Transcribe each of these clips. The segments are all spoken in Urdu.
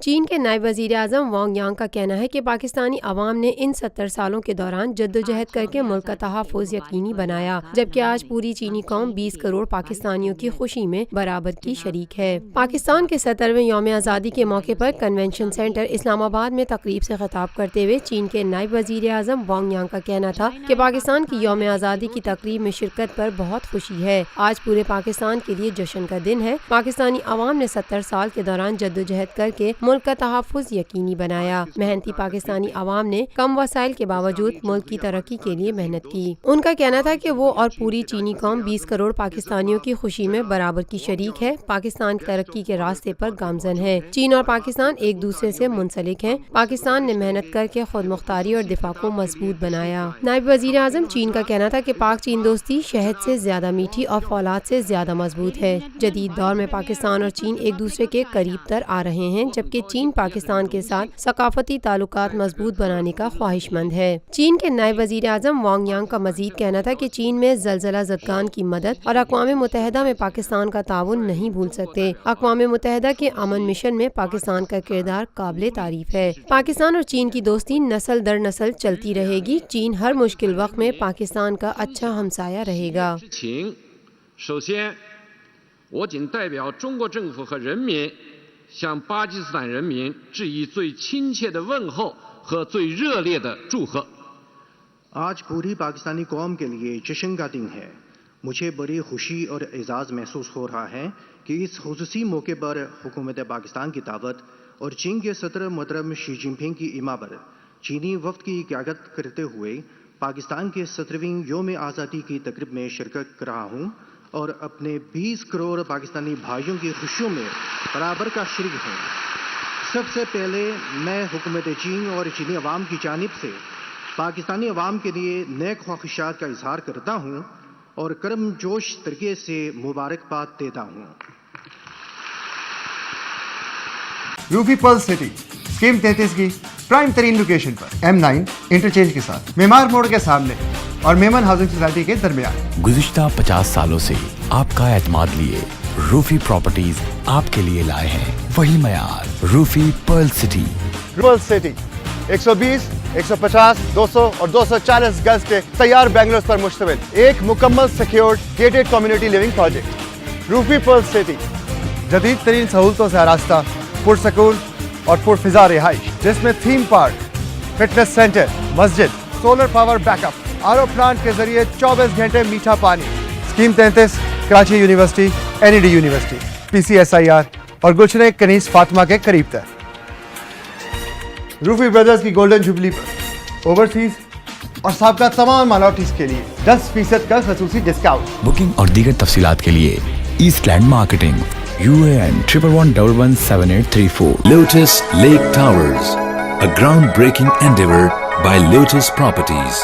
چین کے نائب وزیر اعظم وانگ یانگ کا کہنا ہے کہ پاکستانی عوام نے ان 70 سالوں کے دوران جدوجہد کر کے ملک کا تحفظ یقینی بنایا، جبکہ آج پوری چینی قوم 20 کروڑ پاکستانیوں کی خوشی میں برابر کی شریک ہے۔ پاکستان کے 70ویں یوم آزادی کے موقع پر کنونشن سینٹر اسلام آباد میں تقریب سے خطاب کرتے ہوئے چین کے نائب وزیر اعظم وانگ یانگ کا کہنا تھا کہ پاکستان کی یوم آزادی کی تقریب میں شرکت پر بہت خوشی ہے۔ آج پورے پاکستان کے لیے جشن کا دن ہے۔ پاکستانی عوام نے 70 سال کے دوران جدوجہد کر کے ملک کا تحفظ یقینی بنایا۔ محنتی پاکستانی عوام نے کم وسائل کے باوجود ملک کی ترقی کے لیے محنت کی۔ ان کا کہنا تھا کہ وہ اور پوری چینی قوم 20 کروڑ پاکستانیوں کی خوشی میں برابر کی شریک ہے۔ پاکستان ترقی کے راستے پر گامزن ہے۔ چین اور پاکستان ایک دوسرے سے منسلک ہیں۔ پاکستان نے محنت کر کے خود مختاری اور دفاع کو مضبوط بنایا۔ نائب وزیر اعظم چین کا کہنا تھا کہ پاک چین دوستی شہد سے زیادہ میٹھی اور فولاد سے زیادہ مضبوط ہے۔ جدید دور میں پاکستان اور چین ایک دوسرے کے قریب تر آ رہے ہیں، جبکہ چین پاکستان کے ساتھ ثقافتی تعلقات مضبوط بنانے کا خواہش مند ہے۔ چین کے نائب وزیر اعظم وانگ یانگ کا مزید کہنا تھا کہ چین میں زلزلہ زدگان کی مدد اور اقوام متحدہ میں پاکستان کا تعاون نہیں بھول سکتے۔ اقوام متحدہ کے امن مشن میں پاکستان کا کردار قابل تعریف ہے۔ پاکستان اور چین کی دوستی نسل در نسل چلتی رہے گی۔ چین ہر مشکل وقت میں پاکستان کا اچھا ہمسایہ رہے گا۔ 首先，我谨代表中国政府和人民，向巴基斯坦人民致以最亲切的问候和最热烈的祝贺。 آج پوری پاکستانی قوم کے لیے جشن کا دن ہے۔ مجھے بڑی خوشی اور اعزاز محسوس ہو رہا ہے کہ اس خصوصی موقع پر حکومت پاکستان کی دعوت اور چین کے صدر محترم شی جن پنگ کی ایما پر چینی وفد کی قیادت کرتے ہوئے پاکستان کے 70ویں یوم آزادی کی تقریب میں شرکت کر رہا ہوں اور اپنے 20 کروڑ پاکستانی بھائیوں کی خوشیوں میں برابر کا شریک ہوں۔ سب سے پہلے میں حکومت چین اور چینی عوام کی جانب سے پاکستانی عوام کے لیے نیک خواہشات کا اظہار کرتا ہوں اور کرم جوش طریقے سے مبارکباد دیتا ہوں۔ روفی پرل سٹی اسکیم 33 کی پرائم ترین لوکیشن پر M9 انٹرچینج کے ساتھ معمار موڑ کے سامنے اور میمن ہاؤسنگ سوسائٹی کے درمیان۔ گزشتہ 50 سالوں سے آپ کا اعتماد لیے روفی پراپرٹیز آپ کے لیے لائے ہیں وہی معیار۔ روفی پرل سٹی۔ پرل سٹی 120 150 200 اور 240 گز کے تیار بنگلوز پر مشتمل ایک مکمل secured gated community living project. Roofi Pearl City جدید ترین سہولتوں سے آراستہ، پرسکون اور پرفضا رہائش، جس میں تھیم پارک، فٹنس سینٹر، مسجد، solar power backup, R O plant کے ذریعے 24 گھنٹے میٹھا پانی۔ Scheme 33 Karachi university, NED university, PCSIR اور گلشن کنیز فاطمہ کے قریب تر۔ روفی بردرز کی گولڈن جوبلی پر اوورسیز اور سابقہ تمام مائنورٹیز کے لیے 10% کا خصوصی ڈسکاؤنٹ۔ بکنگ اور دیگر تفصیلات کے لیے east land marketing, UAN 11117834۔ Lotus Lake Towers, a groundbreaking endeavor by Lotus Properties.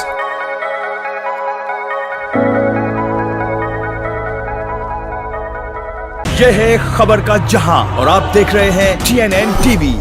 یہ ہے خبر کا جہاں اور آپ دیکھ رہے ہیں TNN TV۔